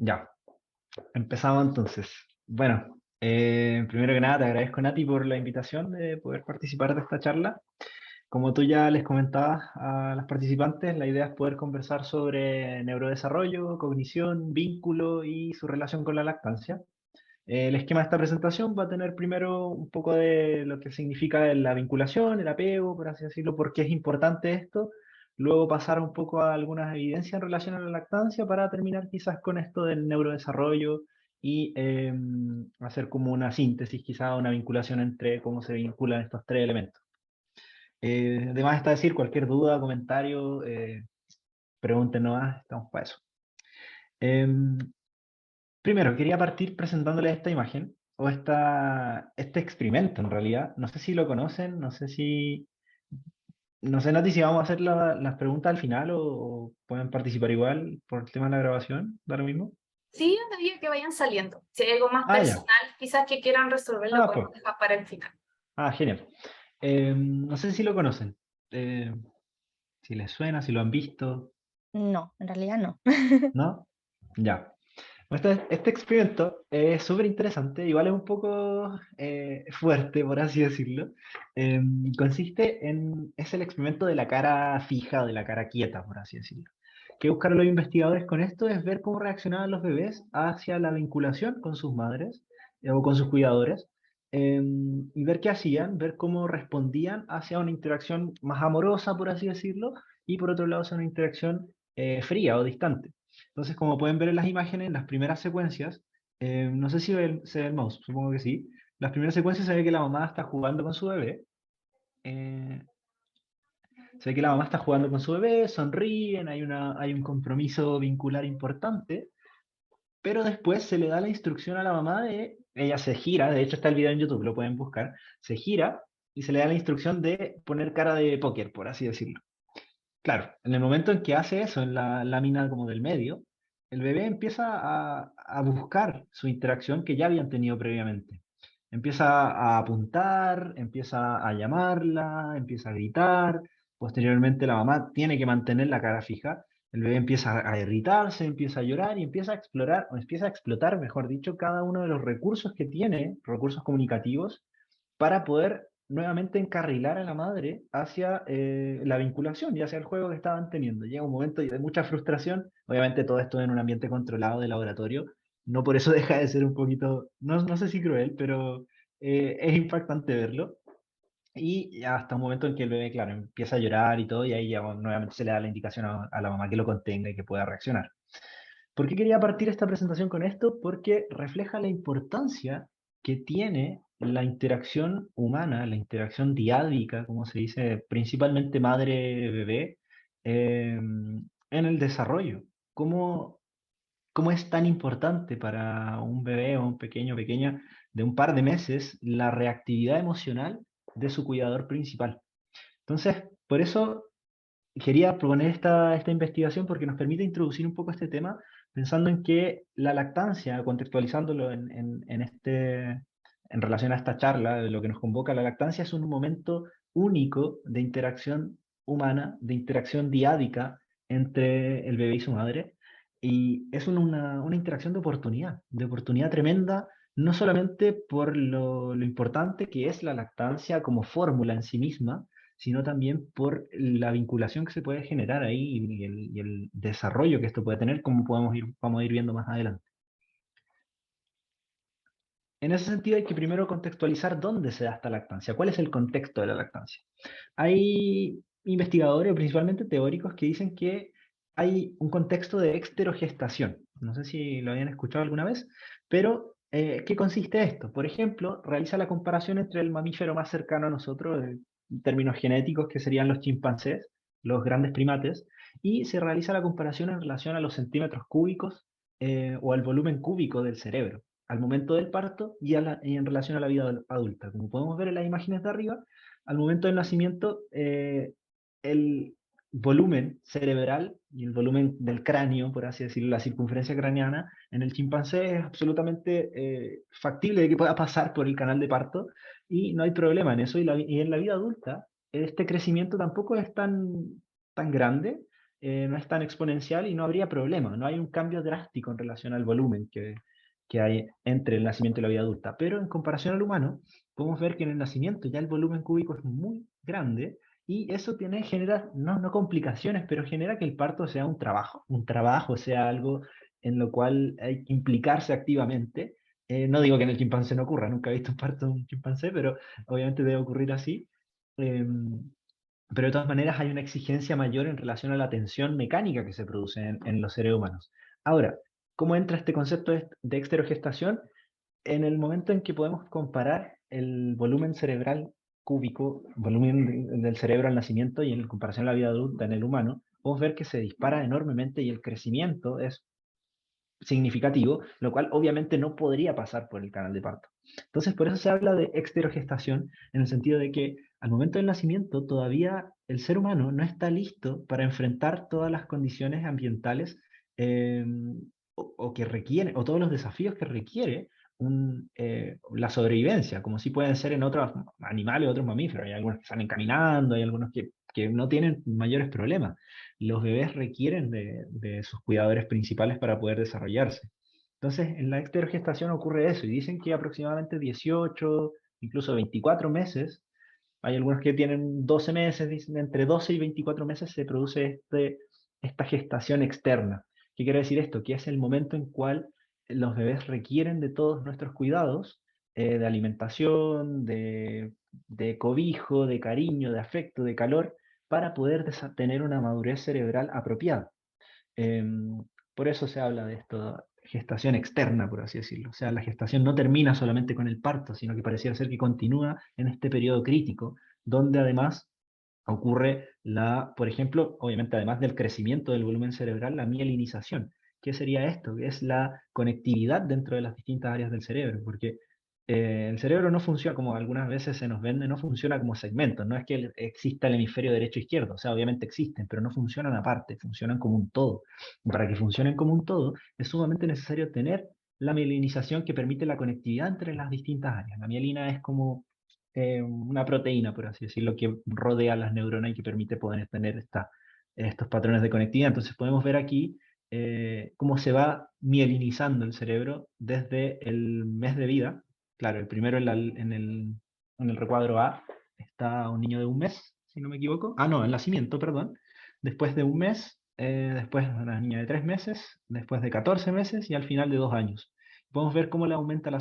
Ya, empezamos entonces. Bueno, primero que nada te agradezco Nati por la invitación de poder participar de esta charla. Como tú ya les comentabas a las participantes, la idea es poder conversar sobre neurodesarrollo, cognición, vínculo y su relación con la lactancia. El esquema de esta presentación va a tener primero un poco de lo que significa la vinculación, el apego, por así decirlo, por qué es importante esto. Luego pasar un poco a algunas evidencias en relación a la lactancia para terminar quizás con esto del neurodesarrollo y hacer como una síntesis, quizás una vinculación entre cómo se vinculan estos tres elementos. Además está decir, cualquier duda, comentario, pregúntenos, estamos para eso. Em, Primero, quería partir presentándoles esta imagen, o este experimento en realidad. No sé si lo conocen, no sé, Nati, si vamos a hacer las preguntas al final o pueden participar igual por el tema de la grabación, da lo mismo. Sí, a medida que vayan saliendo. Si hay algo más Ah, ya. personal, quizás que quieran resolver, lo Ah, pues. podemos dejar para el final. Ah, genial. No sé si lo conocen, eh, si les suena, si lo han visto, No, en realidad no. ¿no? Ya. Este experimento es súper interesante, igual es un poco fuerte, por así decirlo. Es el experimento de la cara fija o de la cara quieta, por así decirlo. ¿Qué buscaron los investigadores con esto? Es ver cómo reaccionaban los bebés hacia la vinculación con sus madres o con sus cuidadores, y ver qué hacían, ver cómo respondían hacia una interacción más amorosa, por así decirlo, y por otro lado hacia una interacción fría o distante. Entonces, como pueden ver en las imágenes, las primeras secuencias, no sé si se ve el mouse, supongo que sí. Las primeras secuencias se ve que la mamá está jugando con su bebé. eh, Se ve que la mamá está jugando con su bebé, sonríen, hay un compromiso vincular importante, pero después se le da la instrucción a la mamá ella se gira, de hecho está el video en YouTube, lo pueden buscar, se gira y se le da la instrucción de poner cara de póker, por así decirlo. Claro, en el momento en que hace eso, en la lámina como del medio, el bebé empieza a buscar su interacción que ya habían tenido previamente. Empieza a apuntar, empieza a llamarla, empieza a gritar. Posteriormente la mamá tiene que mantener la cara fija. El bebé empieza a irritarse, empieza a llorar y empieza a explorar, o empieza a explotar, mejor dicho, cada uno de los recursos que tiene, recursos comunicativos, para poder nuevamente encarrilar a la madre hacia la vinculación y hacia el juego que estaban teniendo. Llega un momento de mucha frustración, obviamente todo esto en un ambiente controlado de laboratorio, no por eso deja de ser un poquito, no sé si cruel, pero es impactante verlo. Y hasta un momento en que el bebé, claro, empieza a llorar y todo, y ahí ya nuevamente se le da la indicación a la mamá que lo contenga y que pueda reaccionar. ¿Por qué quería partir esta presentación con esto? Porque refleja la importancia que tiene la interacción humana, la interacción diádica, como se dice, principalmente madre-bebé, en el desarrollo. ¿Cómo, cómo es tan importante para un bebé o un pequeño o pequeña de un par de meses la reactividad emocional de su cuidador principal? Entonces, por eso quería proponer esta investigación porque nos permite introducir un poco este tema, pensando en que la lactancia, contextualizándolo en relación a esta charla, de lo que nos convoca la lactancia, es un momento único de interacción humana, de interacción diádica entre el bebé y su madre, y es una interacción de oportunidad tremenda, no solamente por lo importante que es la lactancia como fórmula en sí misma, sino también por la vinculación que se puede generar ahí y el desarrollo que esto puede tener, como vamos a ir viendo más adelante. En ese sentido hay que primero contextualizar dónde se da esta lactancia, cuál es el contexto de la lactancia. Hay investigadores, principalmente teóricos, que dicen que hay un contexto de exterogestación. No sé si lo habían escuchado alguna vez, pero ¿qué consiste esto? Por ejemplo, realiza la comparación entre el mamífero más cercano a nosotros, en términos genéticos, que serían los chimpancés, los grandes primates, y se realiza la comparación en relación a los centímetros cúbicos o al volumen cúbico del cerebro al momento del parto y en relación a la vida adulta. Como podemos ver en las imágenes de arriba, al momento del nacimiento, el volumen cerebral y el volumen del cráneo, por así decirlo, la circunferencia craneana, en el chimpancé es absolutamente factible de que pueda pasar por el canal de parto y no hay problema en eso. Y en la vida adulta, este crecimiento tampoco es tan grande. no es tan exponencial y no habría problema, no hay un cambio drástico en relación al volumen que hay entre el nacimiento y la vida adulta. Pero en comparación al humano, podemos ver que en el nacimiento ya el volumen cúbico es muy grande y eso genera, no complicaciones, pero genera que el parto sea un trabajo sea algo en lo cual hay que implicarse activamente. No digo que en el chimpancé no ocurra, nunca he visto un parto de un chimpancé, pero obviamente debe ocurrir así. Em, pero de todas maneras hay una exigencia mayor en relación a la tensión mecánica que se produce en los seres humanos. Ahora, ¿cómo entra este concepto de exterogestación? En el momento en que podemos comparar el volumen cerebral cúbico, volumen del cerebro al nacimiento y en comparación a la vida adulta en el humano, podemos ver que se dispara enormemente y el crecimiento es significativo, lo cual obviamente no podría pasar por el canal de parto. Entonces, por eso se habla de exterogestación, en el sentido de que al momento del nacimiento todavía el ser humano no está listo para enfrentar todas las condiciones ambientales eh, o que requiere, o todos los desafíos que requiere la sobrevivencia, como sí pueden ser en otros animales, otros mamíferos. Hay algunos que salen caminando, hay algunos que no tienen mayores problemas. Los bebés requieren de sus cuidadores principales para poder desarrollarse. Entonces, en la exterogestación ocurre eso, y dicen que aproximadamente 18, incluso 24 meses, hay algunos que tienen 12 meses, dicen entre 12 y 24 meses se produce esta gestación externa. ¿Qué quiere decir esto? Que es el momento en cual los bebés requieren de todos nuestros cuidados, de alimentación, de cobijo, de cariño, de afecto, de calor, para poder tener una madurez cerebral apropiada. Por eso se habla de esto, gestación externa, por así decirlo. O sea, la gestación no termina solamente con el parto, sino que pareciera ser que continúa en este periodo crítico, donde además ocurre por ejemplo, obviamente además del crecimiento del volumen cerebral, la mielinización. ¿Qué sería esto? Que es la conectividad dentro de las distintas áreas del cerebro, porque el cerebro no funciona como algunas veces se nos vende, no funciona como segmentos, no es que exista el hemisferio derecho e izquierdo, o sea, obviamente existen, pero no funcionan aparte, funcionan como un todo. Y para que funcionen como un todo, es sumamente necesario tener la mielinización que permite la conectividad entre las distintas áreas. La mielina es como una proteína, por así decirlo, que rodea las neuronas y que permite poder tener estos patrones de conectividad. Entonces podemos ver aquí cómo se va mielinizando el cerebro desde el mes de vida. Claro, el primero en el recuadro A está un niño de un mes, si no me equivoco. Ah, no, el nacimiento, perdón. Después de un mes, después una niña de 3 meses, después de 14 meses y al final de 2 años. Podemos ver cómo le aumenta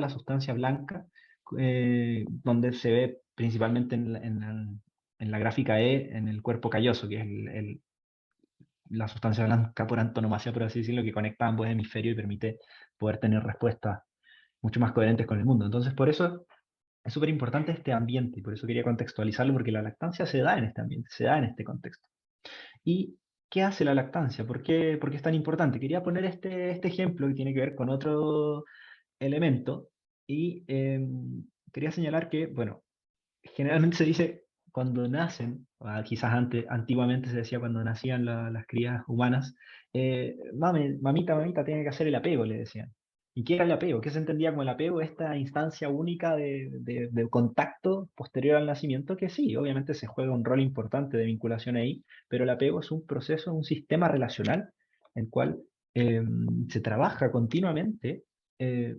la sustancia blanca, donde se ve principalmente en la gráfica E, en el cuerpo calloso, que es la sustancia blanca por antonomasia, por así decirlo, que conecta ambos hemisferios y permite poder tener respuestas mucho más coherentes con el mundo. Entonces, por eso es súper importante este ambiente, y por eso quería contextualizarlo, porque la lactancia se da en este ambiente, se da en este contexto. ¿Y qué hace la lactancia? ¿Por qué es tan importante? Quería poner este ejemplo que tiene que ver con otro elemento, y quería señalar que, bueno, generalmente se dice cuando nacen, o quizás antiguamente se decía cuando nacían las crías humanas, mamita, mamita, tiene que hacer el apego, le decían. ¿Y qué era el apego? ¿Qué se entendía como el apego? Esta instancia única de contacto posterior al nacimiento, que sí, obviamente se juega un rol importante de vinculación ahí, pero el apego es un proceso, un sistema relacional, el cual eh, se trabaja continuamente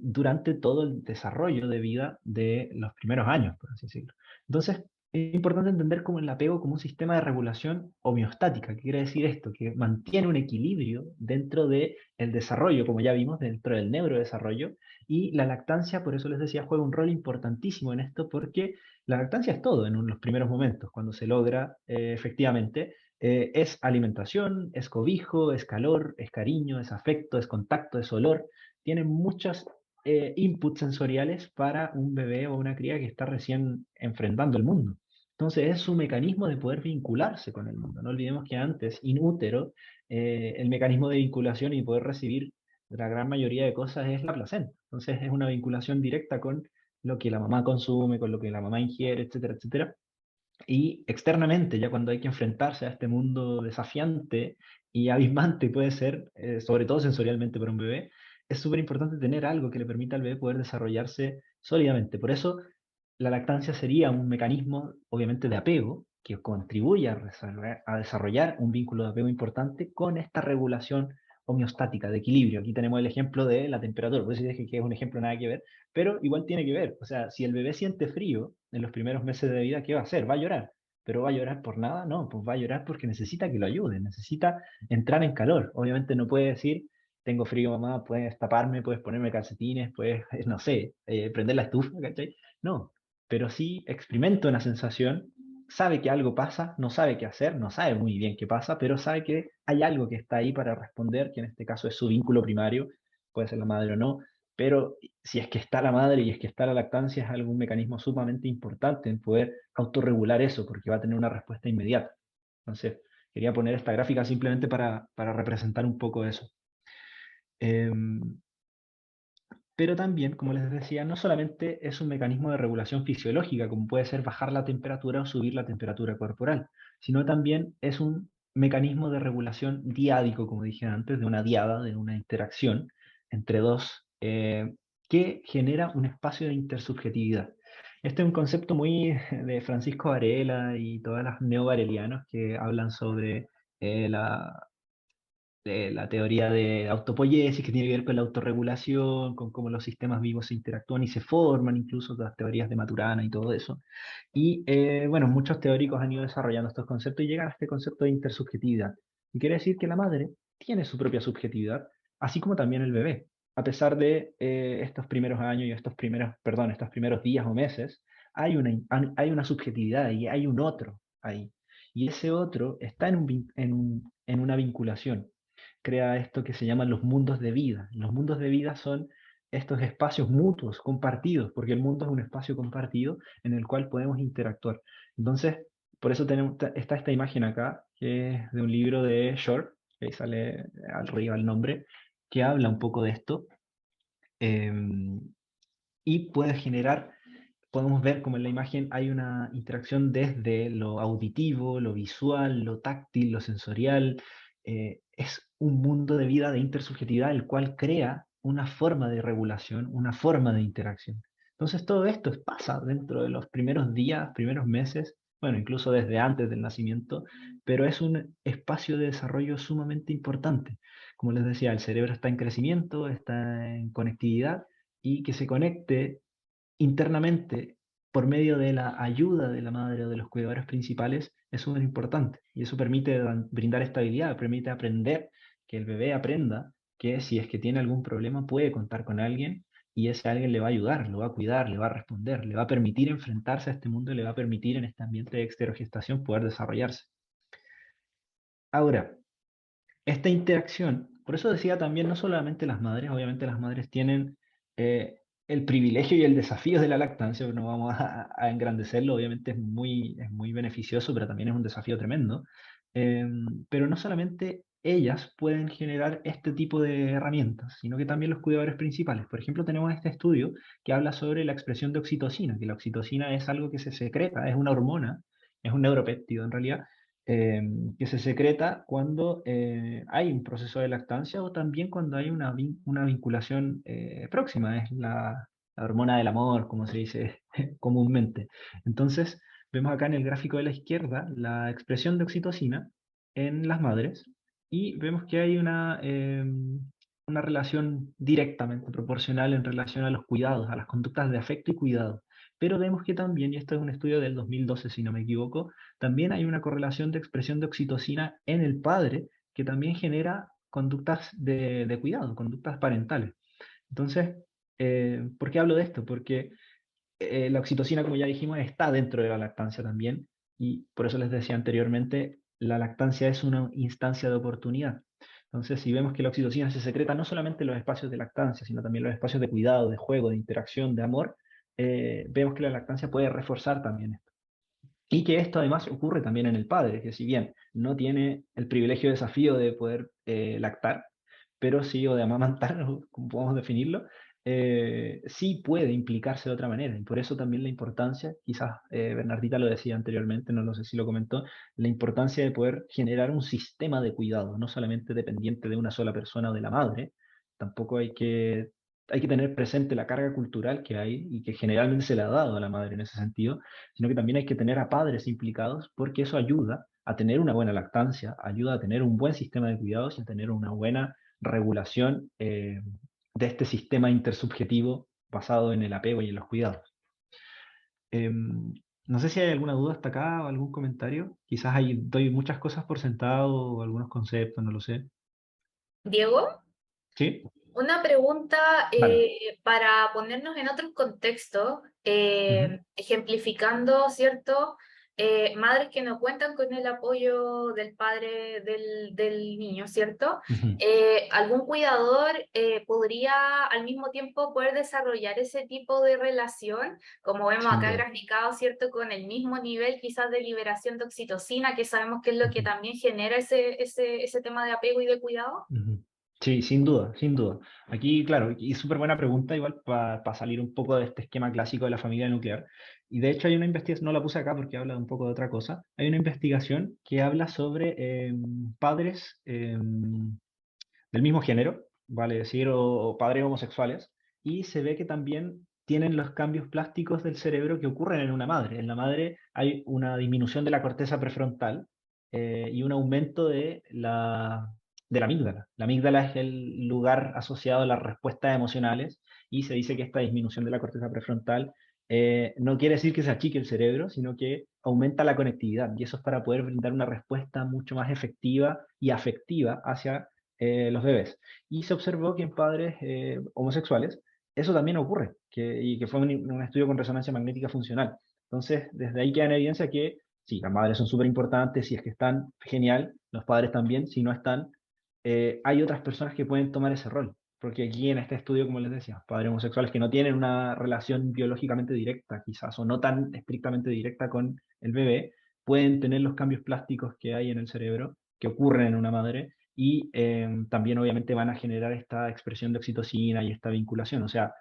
durante todo el desarrollo de vida de los primeros años, por así decirlo. Entonces, es importante entender como el apego como un sistema de regulación homeostática. ¿Qué quiere decir esto? Que mantiene un equilibrio dentro del desarrollo, como ya vimos, dentro del neurodesarrollo, y la lactancia, por eso les decía, juega un rol importantísimo en esto, porque la lactancia es todo en los primeros momentos, cuando se logra efectivamente. Es alimentación, es cobijo, es calor, es cariño, es afecto, es contacto, es olor. Tiene muchas inputs sensoriales para un bebé o una cría que está recién enfrentando el mundo. Entonces es su mecanismo de poder vincularse con el mundo. No olvidemos que antes, in útero, el mecanismo de vinculación y poder recibir la gran mayoría de cosas es la placenta. Entonces es una vinculación directa con lo que la mamá consume, con lo que la mamá ingiere, etcétera, etcétera. Y externamente, ya cuando hay que enfrentarse a este mundo desafiante y abismante puede ser, sobre todo sensorialmente para un bebé, es súper importante tener algo que le permita al bebé poder desarrollarse sólidamente. Por eso la lactancia sería un mecanismo, obviamente, de apego, que contribuye a desarrollar un vínculo de apego importante con esta regulación homeostática, de equilibrio. Aquí tenemos el ejemplo de la temperatura, por eso dije que es un ejemplo nada que ver, pero igual tiene que ver. O sea, si el bebé siente frío en los primeros meses de vida, ¿qué va a hacer? ¿Va a llorar? ¿Pero va a llorar por nada? No, pues va a llorar porque necesita que lo ayuden, necesita entrar en calor. Obviamente no puede decir, tengo frío, mamá, puedes taparme, puedes ponerme calcetines, puedes, no sé, prender la estufa, ¿cachai? No, pero sí experimenta una sensación, sabe que algo pasa, no sabe qué hacer, no sabe muy bien qué pasa, pero sabe que hay algo que está ahí para responder, que en este caso es su vínculo primario, puede ser la madre o no, pero si es que está la madre y es que está la lactancia, es algún mecanismo sumamente importante en poder autorregular eso, porque va a tener una respuesta inmediata. Entonces, quería poner esta gráfica simplemente para representar un poco eso. Pero también, como les decía, no solamente es un mecanismo de regulación fisiológica, como puede ser bajar la temperatura o subir la temperatura corporal, sino también es un mecanismo de regulación diádico, como dije antes, de una diada, de una interacción entre dos, que genera un espacio de intersubjetividad. Este es un concepto muy de Francisco Varela y todas las neovarelianos que hablan sobre la teoría de autopoiesis, que tiene que ver con la autorregulación, con cómo los sistemas vivos se interactúan y se forman, incluso las teorías de Maturana y todo eso. Y bueno, muchos teóricos han ido desarrollando estos conceptos y llegan a este concepto de intersubjetividad. Y quiere decir que la madre tiene su propia subjetividad, así como también el bebé. A pesar de estos primeros años y estos primeros días o meses, hay una subjetividad y hay un otro ahí. Y ese otro está en una vinculación, crea esto que se llaman los mundos de vida. Los mundos de vida son estos espacios mutuos, compartidos, porque el mundo es un espacio compartido en el cual podemos interactuar. Entonces, por eso está esta imagen acá, que es de un libro de Shore, que ahí sale arriba el nombre, que habla un poco de esto, y puede generar, podemos ver como en la imagen hay una interacción desde lo auditivo, lo visual, lo táctil, lo sensorial. Es un mundo de vida de intersubjetividad el cual crea una forma de regulación, una forma de interacción. Entonces todo esto pasa dentro de los primeros días, primeros meses, bueno, incluso desde antes del nacimiento, pero es un espacio de desarrollo sumamente importante. Como les decía, el cerebro está en crecimiento, está en conectividad, y que se conecte internamente por medio de la ayuda de la madre o de los cuidadores principales es súper importante. Y eso permite brindar estabilidad, permite aprender, que el bebé aprenda que si es que tiene algún problema puede contar con alguien y ese alguien le va a ayudar, lo va a cuidar, le va a responder, le va a permitir enfrentarse a este mundo y le va a permitir en este ambiente de exterogestación poder desarrollarse. Ahora, esta interacción, por eso decía también, no solamente las madres, obviamente las madres tienen el privilegio y el desafío de la lactancia, no vamos a engrandecerlo, obviamente es muy beneficioso, pero también es un desafío tremendo. Pero no solamente ellas pueden generar este tipo de herramientas, sino que también los cuidadores principales. Por ejemplo, tenemos este estudio que habla sobre la expresión de oxitocina, que la oxitocina es algo que se secreta, es una hormona, es un neuropéptido en realidad, eh, que se secreta cuando hay un proceso de lactancia o también cuando hay una vinculación próxima, es la hormona del amor, como se dice comúnmente. Entonces, vemos acá en el gráfico de la izquierda la expresión de oxitocina en las madres y vemos que hay una relación directamente proporcional en relación a los cuidados, a las conductas de afecto y cuidado. Pero vemos que también, y esto es un estudio del 2012 si no me equivoco, también hay una correlación de expresión de oxitocina en el padre que también genera conductas de cuidado, conductas parentales. Entonces, ¿por qué hablo de esto? Porque la oxitocina, como ya dijimos, está dentro de la lactancia también y por eso les decía anteriormente, la lactancia es una instancia de oportunidad. Entonces, si vemos que la oxitocina se secreta no solamente en los espacios de lactancia, sino también en los espacios de cuidado, de juego, de interacción, de amor, vemos que la lactancia puede reforzar también esto. Y que esto además ocurre también en el padre, que si bien no tiene el privilegio desafío de poder lactar, pero sí, o de amamantar, como podemos definirlo, sí puede implicarse de otra manera. Y por eso también la importancia, quizás Bernardita lo decía anteriormente, no lo sé si lo comentó, la importancia de poder generar un sistema de cuidado, no solamente dependiente de una sola persona o de la madre. Tampoco hay que hay que tener presente la carga cultural que hay y que generalmente se le ha dado a la madre en ese sentido, sino que también hay que tener a padres implicados porque eso ayuda a tener una buena lactancia, ayuda a tener un buen sistema de cuidados y a tener una buena regulación de este sistema intersubjetivo basado en el apego y en los cuidados. No sé si hay alguna duda hasta acá o algún comentario. Quizás ahí doy muchas cosas por sentado o algunos conceptos, no lo sé. Diego, ¿Sí? una pregunta Vale. para ponernos en otro contexto, Ujú. ejemplificando, ¿cierto? Madres que no cuentan con el apoyo del padre del niño, ¿cierto? Ujú. ¿Algún cuidador podría al mismo tiempo poder desarrollar ese tipo de relación, como vemos Sin acá duda. graficado, ¿cierto? Con el mismo nivel quizás de liberación de oxitocina, que sabemos que es lo que Ujú. también genera ese tema de apego y de cuidado. Ujú. Sí, sin duda, sin duda. Aquí, claro, y súper buena pregunta, igual para salir un poco de este esquema clásico de la familia nuclear. Y de hecho hay una investigación, no la puse acá porque habla un poco de otra cosa, hay una investigación que habla sobre padres del mismo género, vale decir, o padres homosexuales, y se ve que también tienen los cambios plásticos del cerebro que ocurren en una madre. En la madre hay una disminución de la corteza prefrontal y un aumento de la amígdala. La amígdala es el lugar asociado a las respuestas emocionales y se dice que esta disminución de la corteza prefrontal no quiere decir que se achique el cerebro, sino que aumenta la conectividad y eso es para poder brindar una respuesta mucho más efectiva y afectiva hacia los bebés. Y se observó que en padres homosexuales eso también ocurre, y que fue un estudio con resonancia magnética funcional. Entonces, desde ahí queda en evidencia que sí, las madres son súper importantes, si es que están, genial, los padres también, si no están, hay otras personas que pueden tomar ese rol. Porque aquí en este estudio, como les decía, padres homosexuales que no tienen una relación biológicamente directa, quizás, o no tan estrictamente directa con el bebé, pueden tener los cambios plásticos que hay en el cerebro, que ocurren en una madre, y también obviamente van a generar esta expresión de oxitocina y esta vinculación. O sea,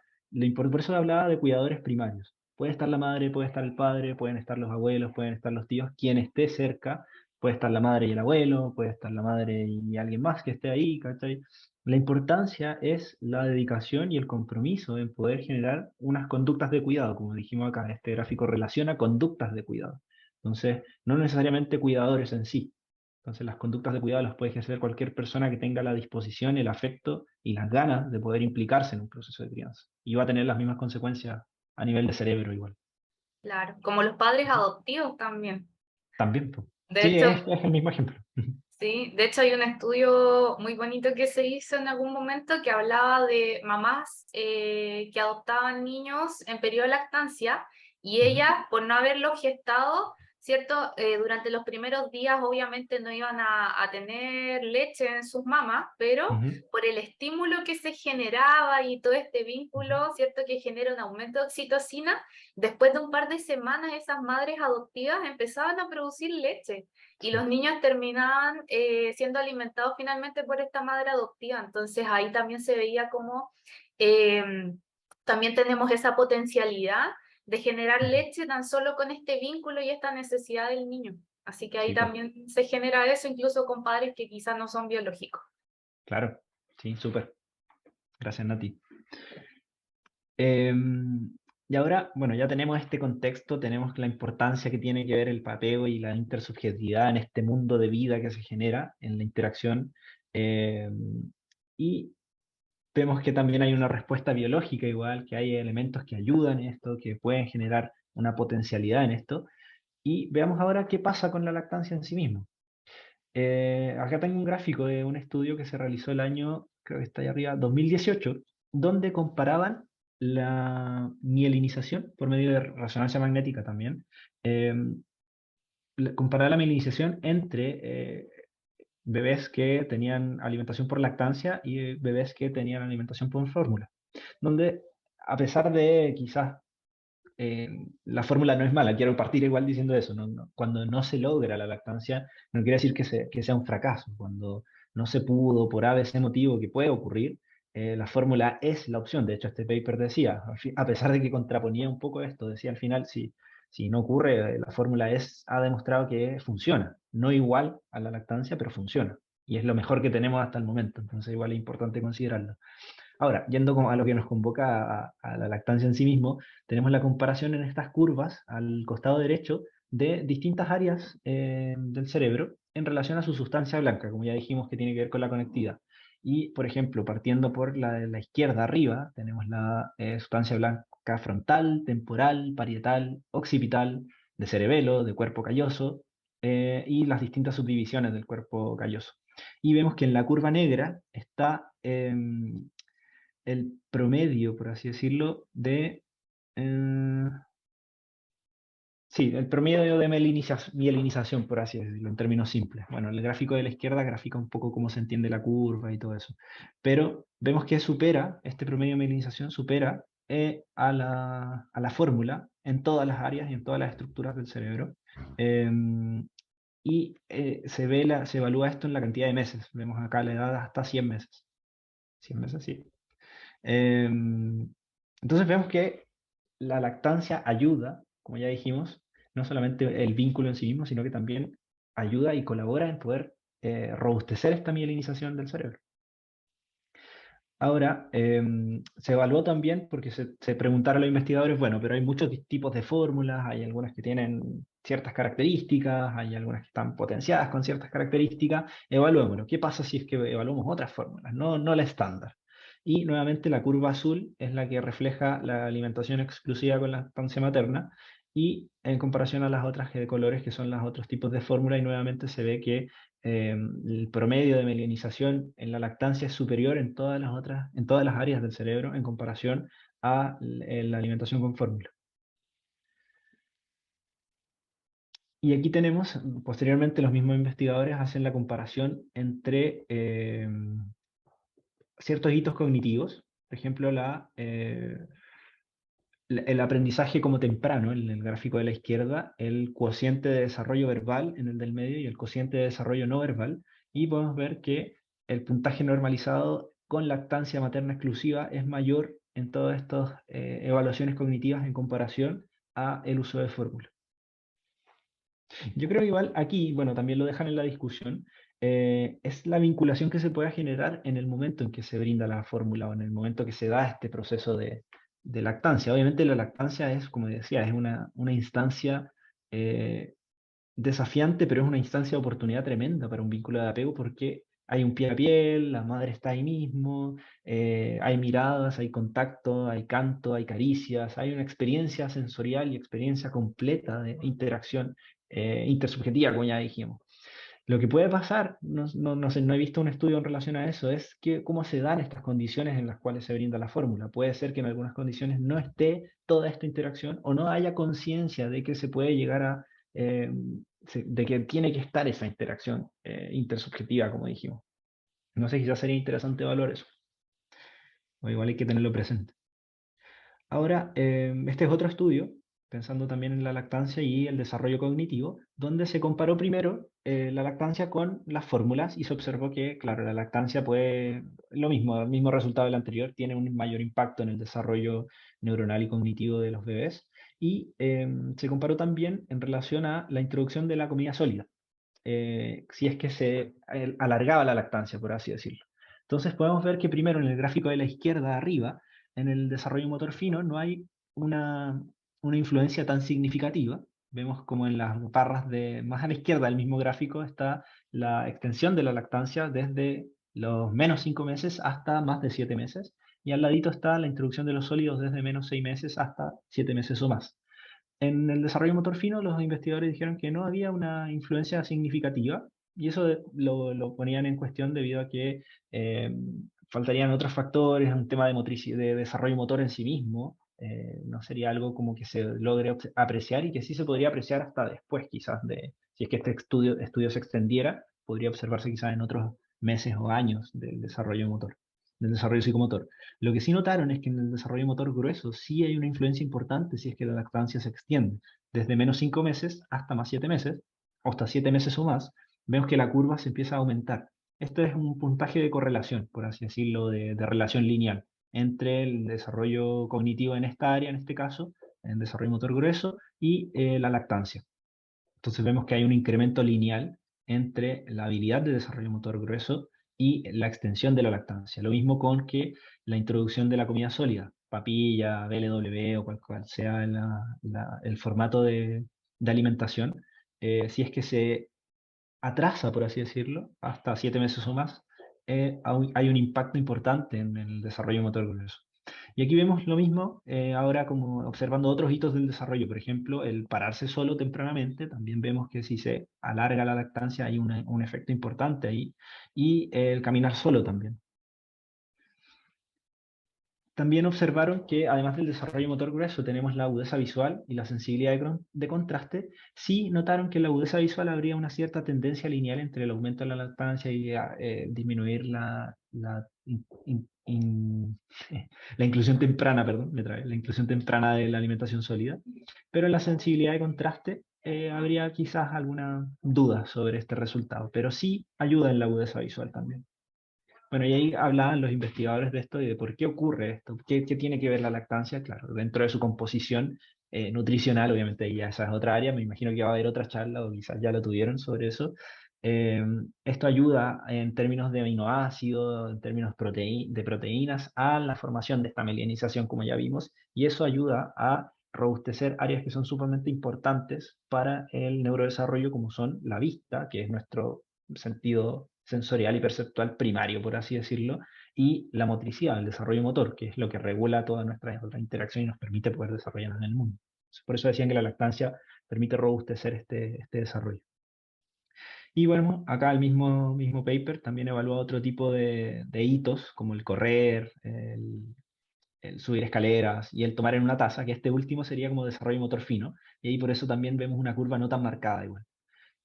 por eso hablaba de cuidadores primarios. Puede estar la madre, puede estar el padre, pueden estar los abuelos, pueden estar los tíos, quien esté cerca, puede estar la madre y el abuelo, puede estar la madre y alguien más que esté ahí, ¿cachai? La importancia es la dedicación y el compromiso en poder generar unas conductas de cuidado, como dijimos acá, este gráfico relaciona conductas de cuidado. Entonces, no necesariamente cuidadores en sí, entonces las conductas de cuidado las puede ejercer cualquier persona que tenga la disposición, el afecto y las ganas de poder implicarse en un proceso de crianza. Y va a tener las mismas consecuencias a nivel de cerebro igual. Claro, como los padres adoptivos también. También, pues. De Sí, hecho, es el mismo ejemplo. sí, de hecho hay un estudio muy bonito que se hizo en algún momento que hablaba de mamás que adoptaban niños en periodo de lactancia y ellas, por no haberlo gestado, ¿cierto? Durante los primeros días obviamente no iban a tener leche en sus mamas, pero Ujú, por el estímulo que se generaba y todo este ujú, vínculo, ¿cierto? Que genera un aumento de oxitocina, después de un par de semanas esas madres adoptivas empezaban a producir leche y sí, los niños terminaban siendo alimentados finalmente por esta madre adoptiva. Entonces ahí también se veía como eh, también tenemos esa potencialidad de generar ujú, leche tan solo con este vínculo y esta necesidad del niño. Así que ahí sí, pues, también se genera eso incluso con padres que quizás no son biológicos. claro, sí, súper. Gracias, Nati. Y ahora, bueno, ya tenemos este contexto, tenemos la importancia que tiene que ver el apego y la intersubjetividad en este mundo de vida que se genera en la interacción. Y vemos que también hay una respuesta biológica igual, que hay elementos que ayudan en esto, que pueden generar una potencialidad en esto. Y veamos ahora qué pasa con la lactancia en sí mismo. Acá tengo un gráfico de un estudio que se realizó el año, creo que está ahí arriba, 2018, donde comparaban la mielinización por medio de resonancia magnética también, eh, comparar la mielinización entre bebés que tenían alimentación por lactancia y bebés que tenían alimentación por fórmula, donde a pesar de quizás la fórmula no es mala, quiero partir igual diciendo eso, cuando no se logra la lactancia, no quiere decir que sea un fracaso, cuando no se pudo por ABC motivo que puede ocurrir, la fórmula es la opción, de hecho este paper decía, a pesar de que contraponía un poco esto, decía al final, si no ocurre, la fórmula ha demostrado que funciona, no igual a la lactancia, pero funciona, y es lo mejor que tenemos hasta el momento, entonces igual es importante considerarlo. Ahora, yendo a lo que nos convoca a la lactancia en sí mismo, tenemos la comparación en estas curvas al costado derecho de distintas áreas del cerebro en relación a su sustancia blanca, como ya dijimos que tiene que ver con la conectividad. Y, por ejemplo, partiendo por la de la izquierda arriba, tenemos la sustancia blanca frontal, temporal, parietal, occipital, de cerebelo, de cuerpo calloso, y las distintas subdivisiones del cuerpo calloso. Y vemos que en la curva negra está el promedio, por así decirlo, de... sí, el promedio de mielinización, por así decirlo, en términos simples. Bueno, el gráfico de la izquierda grafica un poco cómo se entiende la curva y todo eso. Pero vemos que supera, este promedio de mielinización supera a la fórmula en todas las áreas y en todas las estructuras del cerebro. Se evalúa esto en la cantidad de meses. Vemos acá la edad hasta 100 meses. 100 meses, sí. Entonces vemos que la lactancia ayuda, como ya dijimos, no solamente el vínculo en sí mismo, sino que también ayuda y colabora en poder robustecer esta mielinización del cerebro. Ahora, se evaluó también porque se preguntaron a los investigadores, bueno, pero hay muchos tipos de fórmulas, hay algunas que tienen ciertas características, hay algunas que están potenciadas con ciertas características, evaluémoslo. ¿Qué pasa si es que evaluamos otras fórmulas, no la estándar? Y nuevamente la curva azul es la que refleja la alimentación exclusiva con lactancia materna, y en comparación a las otras de colores, que son los otros tipos de fórmula, y nuevamente se ve que el promedio de mielinización en la lactancia es superior en todas las otras, en todas las áreas del cerebro en comparación a la alimentación con fórmula. Y aquí tenemos, posteriormente los mismos investigadores hacen la comparación entre ciertos hitos cognitivos, por ejemplo, el aprendizaje como temprano, en el gráfico de la izquierda, el cociente de desarrollo verbal en el del medio y el cociente de desarrollo no verbal, y podemos ver que el puntaje normalizado con lactancia materna exclusiva es mayor en todas estas evaluaciones cognitivas en comparación a el uso de fórmula. Yo creo que igual aquí, bueno, también lo dejan en la discusión, es la vinculación que se pueda generar en el momento en que se brinda la fórmula o en el momento que se da este proceso de lactancia. Obviamente la lactancia es, como decía, es una instancia desafiante, pero es una instancia de oportunidad tremenda para un vínculo de apego porque hay un piel a piel, la madre está ahí mismo, hay miradas, hay contacto, hay canto, hay caricias, hay una experiencia sensorial y experiencia completa de interacción intersubjetiva, como ya dijimos. Lo que puede pasar, no sé, no he visto un estudio en relación a eso, es cómo se dan estas condiciones en las cuales se brinda la fórmula. Puede ser que en algunas condiciones no esté toda esta interacción o no haya conciencia de que se puede llegar a, de que tiene que estar esa interacción intersubjetiva, como dijimos. No sé, quizás sería interesante evaluar eso, o igual hay que tenerlo presente. Ahora, este es otro estudio, pensando también en la lactancia y el desarrollo cognitivo, donde se comparó primero la lactancia con las fórmulas y se observó que, claro, la lactancia puede, lo mismo, el mismo resultado del anterior, tiene un mayor impacto en el desarrollo neuronal y cognitivo de los bebés. Y se comparó también en relación a la introducción de la comida sólida, si es que se alargaba la lactancia, por así decirlo. Entonces podemos ver que primero en el gráfico de la izquierda arriba, en el desarrollo motor fino, no hay una influencia tan significativa. Vemos como en las barras más a la izquierda del mismo gráfico está la extensión de la lactancia desde los menos 5 meses hasta más de 7 meses. Y al ladito está la introducción de los sólidos desde menos 6 meses hasta 7 meses o más. En el desarrollo motor fino, los investigadores dijeron que no había una influencia significativa, y eso lo ponían en cuestión debido a que faltarían otros factores, un tema de desarrollo motor en sí mismo. No sería algo como que se logre apreciar, y que sí se podría apreciar hasta después, quizás, si es que este estudio se extendiera, podría observarse quizás en otros meses o años del desarrollo motor, del desarrollo psicomotor. Lo que sí notaron es que en el desarrollo motor grueso sí hay una influencia importante si es que la lactancia se extiende desde menos 5 meses hasta más 7 meses, o hasta 7 meses o más. Vemos que la curva se empieza a aumentar. Esto es un puntaje de correlación, por así decirlo, de relación lineal entre el desarrollo cognitivo en esta área, en este caso, en el desarrollo motor grueso, y la lactancia. Entonces vemos que hay un incremento lineal entre la habilidad de desarrollo motor grueso y la extensión de la lactancia. Lo mismo con que la introducción de la comida sólida, papilla, BLW o cual sea el formato de alimentación, si es que se atrasa, por así decirlo, hasta 7 meses o más, hay un impacto importante en el desarrollo motor grueso. Y aquí vemos lo mismo ahora como observando otros hitos del desarrollo, por ejemplo, el pararse solo tempranamente, también vemos que si se alarga la lactancia hay un efecto importante ahí, y el caminar solo también. También observaron que además del desarrollo motor grueso tenemos la agudeza visual y la sensibilidad de contraste. Sí notaron que en la agudeza visual habría una cierta tendencia lineal entre el aumento de la lactancia y disminuir la inclusión temprana, perdón, la inclusión temprana de la alimentación sólida. Pero en la sensibilidad de contraste habría quizás alguna duda sobre este resultado, pero sí ayuda en la agudeza visual también. Bueno, y ahí hablaban los investigadores de esto y de por qué ocurre esto, qué tiene que ver la lactancia, claro, dentro de su composición nutricional, obviamente ahí ya esa es otra área, me imagino que va a haber otra charla o quizás ya lo tuvieron sobre eso. Esto ayuda en términos de aminoácidos, en términos de proteínas, a la formación de esta mielinización, como ya vimos, y eso ayuda a robustecer áreas que son sumamente importantes para el neurodesarrollo, como son la vista, que es nuestro sentido sensorial y perceptual primario, por así decirlo, y la motricidad, el desarrollo motor, que es lo que regula toda nuestra interacción y nos permite poder desarrollarnos en el mundo. Por eso decían que la lactancia permite robustecer este desarrollo. Y bueno, acá el mismo paper también evalúa otro tipo de hitos, como el correr, el subir escaleras y el tomar en una taza, que este último sería como desarrollo motor fino, y ahí por eso también vemos una curva no tan marcada igual.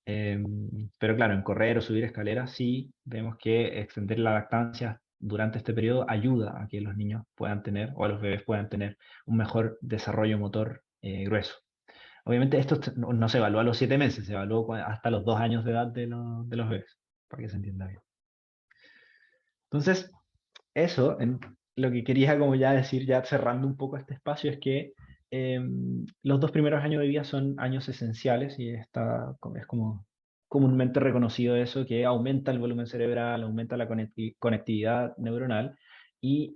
Pero claro, en correr o subir escaleras sí vemos que extender la lactancia durante este periodo ayuda a que los niños puedan tener, o a los bebés puedan tener, un mejor desarrollo motor grueso. Obviamente esto no se evalúa a los 7 meses, se evalúa hasta los 2 años de edad de los bebés, para que se entienda bien. Entonces, eso, lo que quería como ya decir, ya cerrando un poco este espacio, es que los 2 primeros años de vida son años esenciales y es como comúnmente reconocido eso, que aumenta el volumen cerebral, aumenta la conectividad neuronal y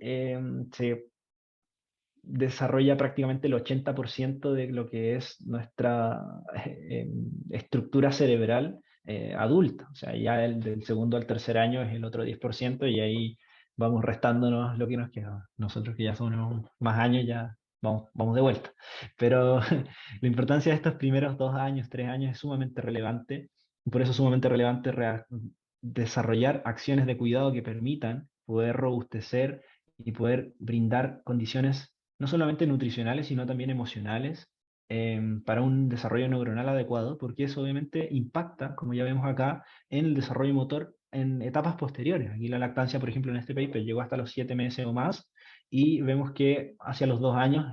se desarrolla prácticamente el 80% de lo que es nuestra estructura cerebral adulta. O sea, ya del segundo al tercer año es el otro 10% y ahí vamos restándonos lo que nos queda. Nosotros que ya somos más años ya vamos de vuelta. Pero la importancia de estos primeros 2 años, 3 años es sumamente relevante. Por eso es sumamente relevante desarrollar acciones de cuidado que permitan poder robustecer y poder brindar condiciones no solamente nutricionales, sino también emocionales para un desarrollo neuronal adecuado, porque eso obviamente impacta, como ya vemos acá, en el desarrollo motor en etapas posteriores. Aquí la lactancia, por ejemplo, en este paper llegó hasta los 7 meses o más, y vemos que hacia los 2 años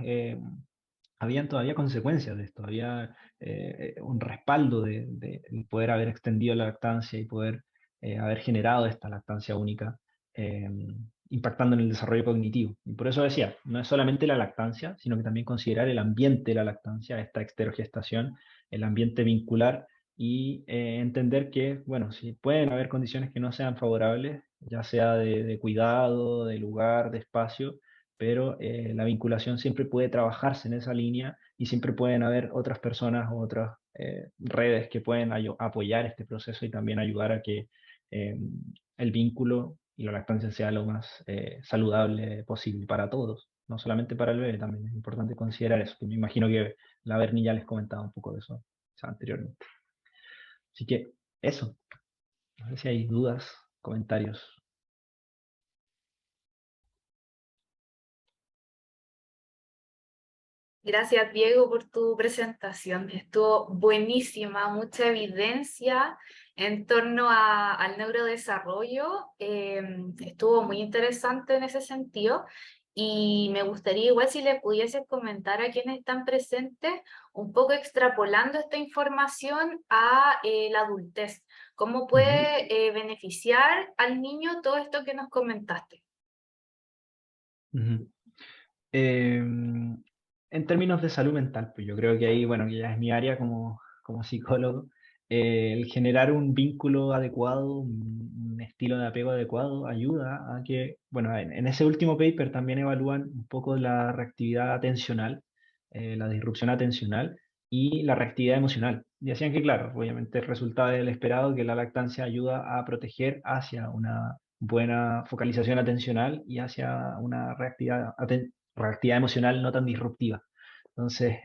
habían todavía consecuencias de esto, había un respaldo de poder haber extendido la lactancia y poder haber generado esta lactancia única, eh, impactando en el desarrollo cognitivo. Y por eso decía, no es solamente la lactancia, sino que también considerar el ambiente de la lactancia, esta exterogestación, el ambiente vincular, y entender que, bueno, si pueden haber condiciones que no sean favorables, ya sea de cuidado, de lugar, de espacio, pero la vinculación siempre puede trabajarse en esa línea y siempre pueden haber otras personas o otras redes que pueden apoyar este proceso y también ayudar a que eh, el vínculo y la lactancia sea lo más saludable posible para todos, no solamente para el bebé, también es importante considerar eso, que me imagino que la Berni ya les comentaba un poco de eso anteriormente. Así que eso, no sé si hay dudas, comentarios. Gracias, Diego, por tu presentación. Estuvo buenísima, mucha evidencia en torno al neurodesarrollo. Estuvo muy interesante en ese sentido. Y me gustaría igual si le pudieses comentar a quienes están presentes, un poco extrapolando esta información a la adultez. ¿Cómo puede beneficiar al niño todo esto que nos comentaste? Uh -huh. En términos de salud mental, pues yo creo que ahí, bueno, que ya es mi área como psicólogo, el generar un vínculo adecuado, un estilo de apego adecuado ayuda a que, bueno, en ese último paper también evalúan un poco la reactividad atencional, la disrupción atencional y la reactividad emocional. Y decían que, claro, obviamente el resultado del esperado, que la lactancia ayuda a proteger hacia una buena focalización atencional y hacia una reactividad emocional no tan disruptiva. Entonces,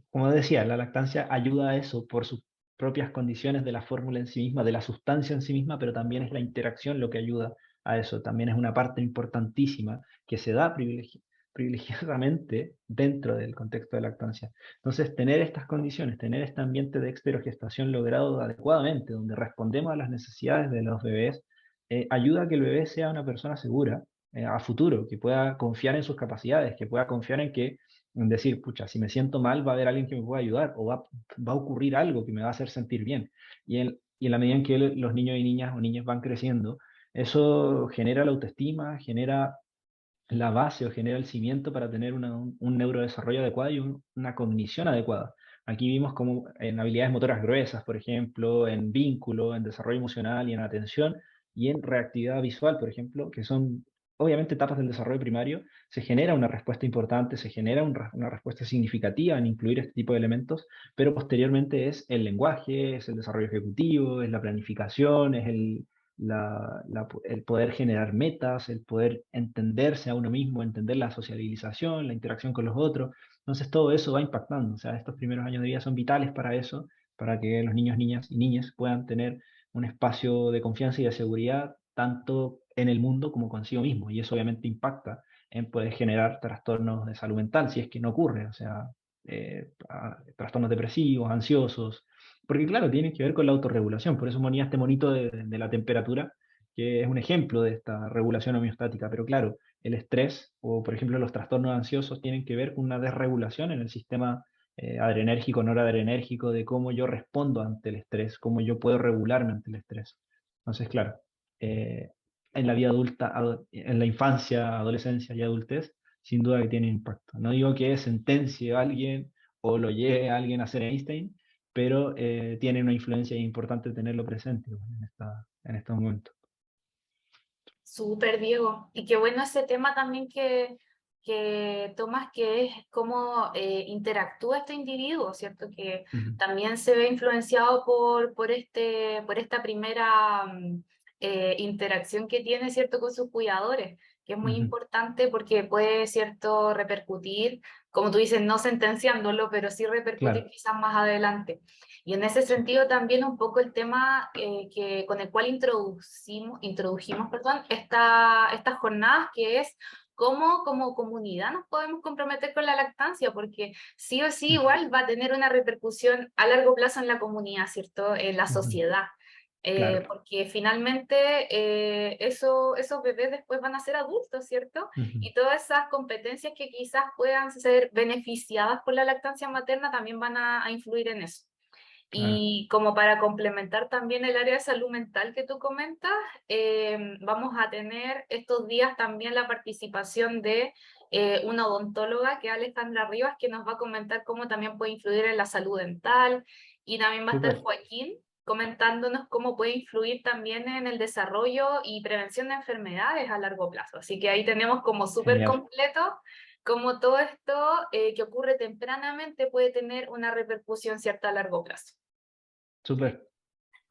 como decía, la lactancia ayuda a eso por sus propias condiciones de la fórmula en sí misma, de la sustancia en sí misma, pero también es la interacción lo que ayuda a eso. También es una parte importantísima que se da privilegiadamente dentro del contexto de lactancia. Entonces, tener estas condiciones, tener este ambiente de experogestación logrado adecuadamente, donde respondemos a las necesidades de los bebés, ayuda a que el bebé sea una persona segura a futuro, que pueda confiar en sus capacidades, que pueda confiar en que en decir, pucha, si me siento mal, va a haber alguien que me pueda ayudar o va a ocurrir algo que me va a hacer sentir bien. Y en la medida en que los niños y niñas o niñas van creciendo, eso genera la autoestima, genera la base o genera el cimiento para tener un neurodesarrollo adecuado y una cognición adecuada. Aquí vimos como en habilidades motoras gruesas, por ejemplo, en vínculo, en desarrollo emocional y en atención, y en reactividad visual, por ejemplo, que son obviamente etapas del desarrollo primario, se genera una respuesta importante, se genera una respuesta significativa en incluir este tipo de elementos, pero posteriormente es el lenguaje, es el desarrollo ejecutivo, es la planificación, es el poder generar metas, el poder entenderse a uno mismo, entender la socialización, la interacción con los otros. Entonces todo eso va impactando. O sea, estos primeros años de vida son vitales para eso, para que los niños, niñas y niñas puedan tener un espacio de confianza y de seguridad tanto en el mundo como consigo mismo. Y eso obviamente impacta en poder generar trastornos de salud mental, si es que no ocurre. O sea, trastornos depresivos, ansiosos, porque claro, tiene que ver con la autorregulación, por eso ponía este monito de la temperatura, que es un ejemplo de esta regulación homeostática, pero claro, el estrés o por ejemplo los trastornos ansiosos tienen que ver con una desregulación en el sistema adrenérgico, noradrenérgico, de cómo yo respondo ante el estrés, cómo yo puedo regularme ante el estrés. Entonces, claro, eh, en la vida adulta, en la infancia, adolescencia y adultez, sin duda que tiene impacto. No digo que sentencie a alguien o lo lleve a alguien a ser Einstein, pero tiene una influencia importante tenerlo presente en estos momentos. Súper, Diego. Y qué bueno ese tema también que tomas, que es cómo interactúa este individuo, ¿cierto? Que Ujú, también se ve influenciado por esta primera interacción que tiene, ¿cierto? Con sus cuidadores, que es muy ujú, importante porque puede, ¿cierto? Repercutir, como tú dices, no sentenciándolo, pero sí repercutir claro, quizás más adelante. Y en ese sí, sentido también un poco el tema con el cual introdujimos perdón, estas jornadas, que es cómo como comunidad nos podemos comprometer con la lactancia, porque sí o sí ujú, igual va a tener una repercusión a largo plazo en la comunidad, ¿cierto? En la ujú, sociedad. claro, Porque finalmente esos bebés después van a ser adultos, ¿cierto? ujú, Y todas esas competencias que quizás puedan ser beneficiadas por la lactancia materna también van a influir en eso. claro, Y como para complementar también el área de salud mental que tú comentas, vamos a tener estos días también la participación de una odontóloga, que es Alejandra Rivas, que nos va a comentar cómo también puede influir en la salud dental. Y también va a estar súper, Joaquín comentándonos cómo puede influir también en el desarrollo y prevención de enfermedades a largo plazo. Así que ahí tenemos como súper genial, completo cómo todo esto que ocurre tempranamente puede tener una repercusión cierta a largo plazo. súper,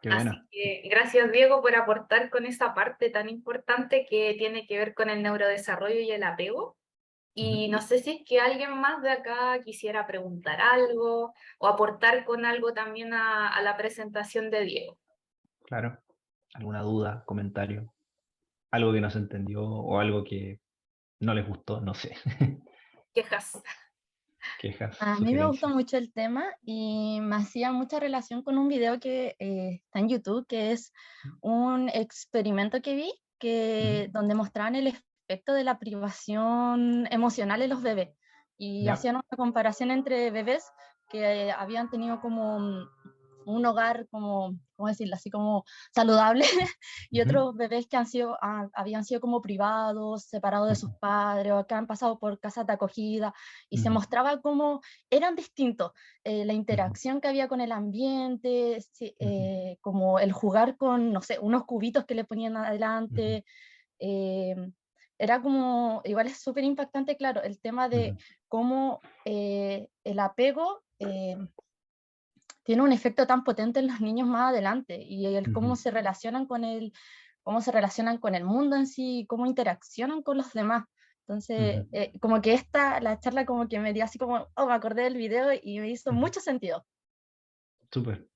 qué Así buena. que gracias, Diego, por aportar con esa parte tan importante que tiene que ver con el neurodesarrollo y el apego. Ujú, Y no sé si es que alguien más de acá quisiera preguntar algo o aportar con algo también a la presentación de Diego. claro, alguna duda, comentario, algo que no se entendió o algo que no les gustó, no sé, Quejas. quejas, A mí me gustó sugerencias. mucho el tema y me hacía mucha relación con un video que está en YouTube, que es un experimento que vi Ujú, donde mostraban el efecto de la privación emocional en los bebés y ya, hacían una comparación entre bebés que habían tenido como un hogar como, ¿cómo decirlo? Así como saludable, y otros bebés que habían sido como privados, separados de sus padres, o que han pasado por casas de acogida, y se mostraba cómo eran distintos, la interacción que había con el ambiente, como el jugar con, no sé, unos cubitos que le ponían adelante. eh, Era como, igual es súper impactante, claro, el tema de cómo el apego tiene un efecto tan potente en los niños más adelante, y el cómo se relacionan cómo se relacionan con el mundo en sí, cómo interaccionan con los demás. Entonces, como que la charla como que me dio así como, oh, me acordé del video y me hizo mucho sentido. Súper.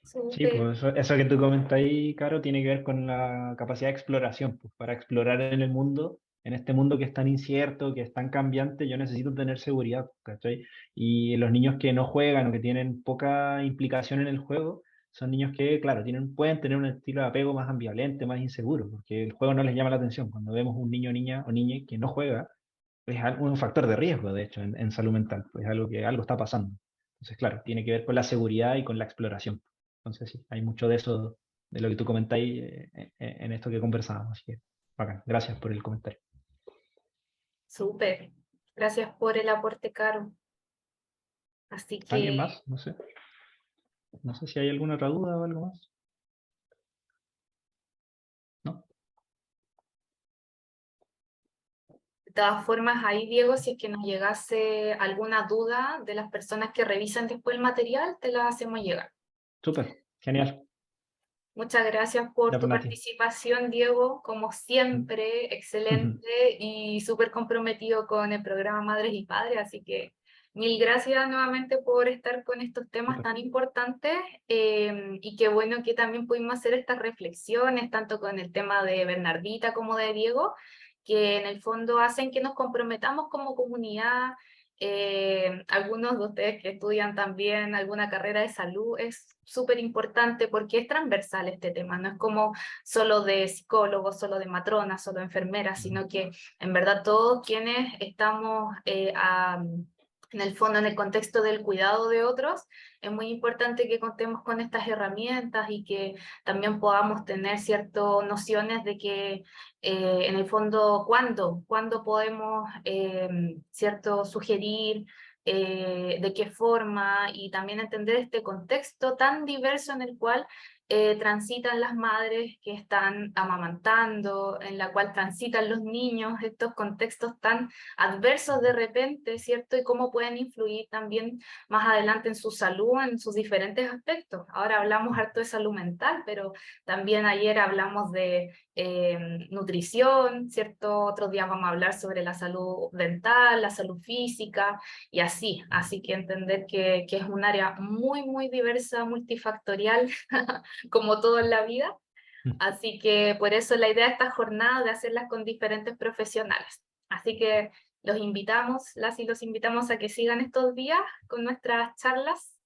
Sí, Súper. pues eso que tú comentas ahí, Caro, tiene que ver con la capacidad de exploración. Pues para explorar en el mundo, en este mundo que es tan incierto, que es tan cambiante, yo necesito tener seguridad, ¿cachai? Y los niños que no juegan o que tienen poca implicación en el juego, son niños que, claro, pueden tener un estilo de apego más ambivalente, más inseguro, porque el juego no les llama la atención. Cuando vemos un niño, niña o niña que no juega, es un factor de riesgo, de hecho, en salud mental, pues es algo que algo está pasando. Entonces, claro, tiene que ver con la seguridad y con la exploración. Entonces, sí, hay mucho de eso, de lo que tú comentáis en esto que conversábamos. Así que, bacán. Gracias por el comentario. Súper. Gracias por el aporte, Caro. Así ¿Alguien que, más? No sé. No sé si hay alguna otra duda o algo más. ¿No? de todas formas, ahí, Diego, si es que nos llegase alguna duda de las personas que revisan después el material, te la hacemos llegar. Súper. Genial. Muchas gracias por Ya, tu pues, Nati. participación, Diego, como siempre, excelente y súper comprometido con el programa Madres y Padres, así que mil gracias nuevamente por estar con estos temas Súper. tan importantes, y qué bueno que también pudimos hacer estas reflexiones, tanto con el tema de Bernardita como de Diego, que en el fondo hacen que nos comprometamos como comunidad. Algunos de ustedes que estudian también alguna carrera de salud, es súper importante porque es transversal este tema, no es como solo de psicólogos, solo de matronas, solo de enfermeras, sino que en verdad todos quienes estamos en el fondo, en el contexto del cuidado de otros, es muy importante que contemos con estas herramientas y que también podamos tener ciertas nociones de que en el fondo, ¿cuándo podemos, cierto, sugerir, de qué forma, y también entender este contexto tan diverso en el cual transitan las madres que están amamantando, en la cual transitan los niños, estos contextos tan adversos de repente, ¿cierto? Y cómo pueden influir también más adelante en su salud, en sus diferentes aspectos. Ahora hablamos harto de salud mental, pero también ayer hablamos de nutrición, ¿cierto? Otro día vamos a hablar sobre la salud dental, la salud física y así. Así que entender que es un área muy, muy diversa, multifactorial, como todo en la vida. Así que por eso la idea de esta jornada de hacerlas con diferentes profesionales. Así que los invitamos, las y los invitamos a que sigan estos días con nuestras charlas.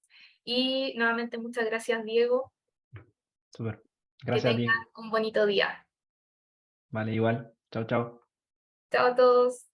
Y nuevamente muchas gracias, Diego. Súper. Que Gracias a tengan ti. un bonito día. Vale, igual. Chao, chao. Chao a todos.